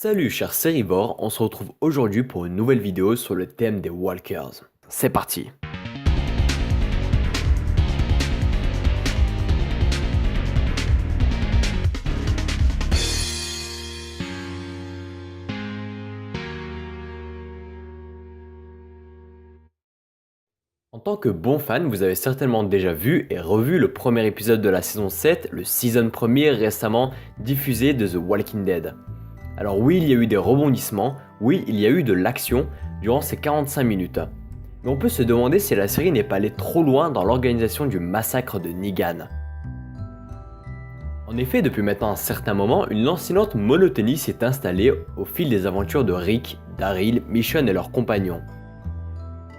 Salut chers sérivores, on se retrouve aujourd'hui pour une nouvelle vidéo sur le thème des Walkers. C'est parti. En tant que bon fan, vous avez certainement déjà vu et revu le premier épisode de la saison 7, le season premier récemment diffusé de The Walking Dead. Alors oui, il y a eu des rebondissements, oui, il y a eu de l'action durant ces 45 minutes. Mais on peut se demander si la série n'est pas allée trop loin dans l'organisation du massacre de Negan. En effet, depuis maintenant un certain moment, une lancinante monotonie s'est installée au fil des aventures de Rick, Daryl, Michonne et leurs compagnons.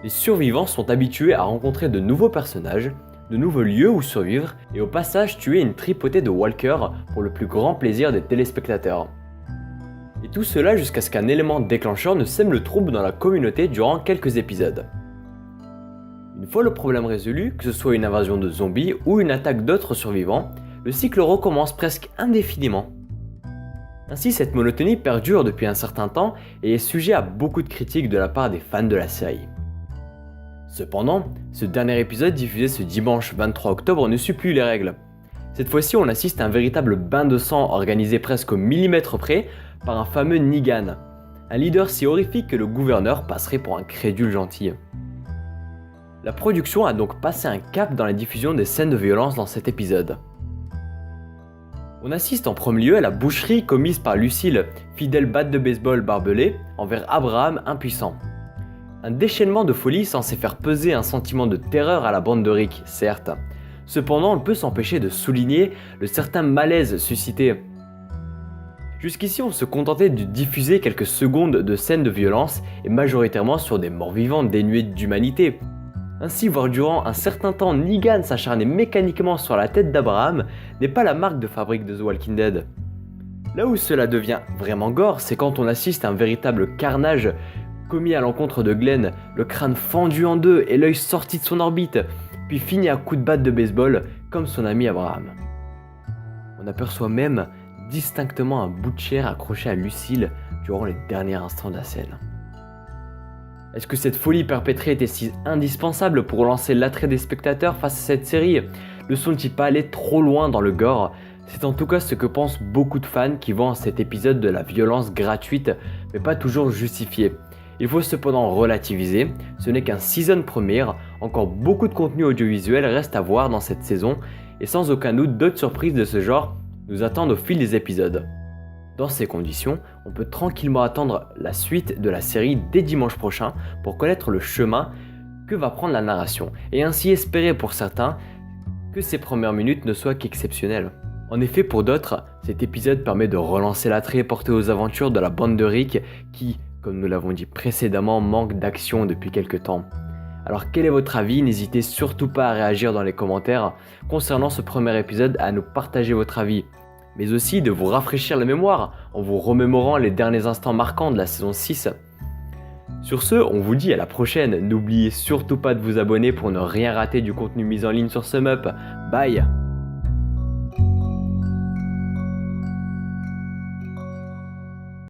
Les survivants sont habitués à rencontrer de nouveaux personnages, de nouveaux lieux où survivre et au passage tuer une tripotée de walkers pour le plus grand plaisir des téléspectateurs. Et tout cela jusqu'à ce qu'un élément déclencheur ne sème le trouble dans la communauté durant quelques épisodes. Une fois le problème résolu, que ce soit une invasion de zombies ou une attaque d'autres survivants, le cycle recommence presque indéfiniment. Ainsi, cette monotonie perdure depuis un certain temps et est sujet à beaucoup de critiques de la part des fans de la série. Cependant, ce dernier épisode diffusé ce dimanche 23 octobre ne suit plus les règles. Cette fois-ci, on assiste à un véritable bain de sang organisé presque au millimètre près par un fameux Negan, un leader si horrifique que le gouverneur passerait pour un crédule gentil. La production a donc passé un cap dans la diffusion des scènes de violence dans cet épisode. On assiste en premier lieu à la boucherie commise par Lucille, fidèle batte de baseball barbelée, envers Abraham impuissant. Un déchaînement de folie censé faire peser un sentiment de terreur à la bande de Rick, certes. Cependant, on ne peut s'empêcher de souligner le certain malaise suscité. Jusqu'ici, on se contentait de diffuser quelques secondes de scènes de violence et majoritairement sur des morts-vivants dénués d'humanité. Ainsi, voir durant un certain temps Negan s'acharner mécaniquement sur la tête d'Abraham n'est pas la marque de fabrique de The Walking Dead. Là où cela devient vraiment gore, c'est quand on assiste à un véritable carnage commis à l'encontre de Glenn, le crâne fendu en deux et l'œil sorti de son orbite, puis fini à coups de batte de baseball comme son ami Abraham. On aperçoit même distinctement un bout de chair accroché à Lucille durant les derniers instants de la scène. Est-ce que cette folie perpétrée était si indispensable pour relancer l'attrait des spectateurs face à cette série? Ne sont-ils pas allés trop loin dans le gore? C'est en tout cas ce que pensent beaucoup de fans qui voient en cet épisode de la violence gratuite mais pas toujours justifiée. Il faut cependant relativiser, ce n'est qu'un season premiere, encore beaucoup de contenu audiovisuel reste à voir dans cette saison et sans aucun doute d'autres surprises de ce genre nous attendent au fil des épisodes. Dans ces conditions, on peut tranquillement attendre la suite de la série dès dimanche prochain pour connaître le chemin que va prendre la narration et ainsi espérer pour certains que ces premières minutes ne soient qu'exceptionnelles. En effet, pour d'autres, cet épisode permet de relancer l'attrait porté aux aventures de la bande de Rick qui, comme nous l'avons dit précédemment, manque d'action depuis quelques temps. Alors quel est votre avis? N'hésitez surtout pas à réagir dans les commentaires concernant ce premier épisode, à nous partager votre avis, mais aussi de vous rafraîchir la mémoire en vous remémorant les derniers instants marquants de la saison 6. Sur ce, on vous dit à la prochaine, n'oubliez surtout pas de vous abonner pour ne rien rater du contenu mis en ligne sur SumUp. Bye!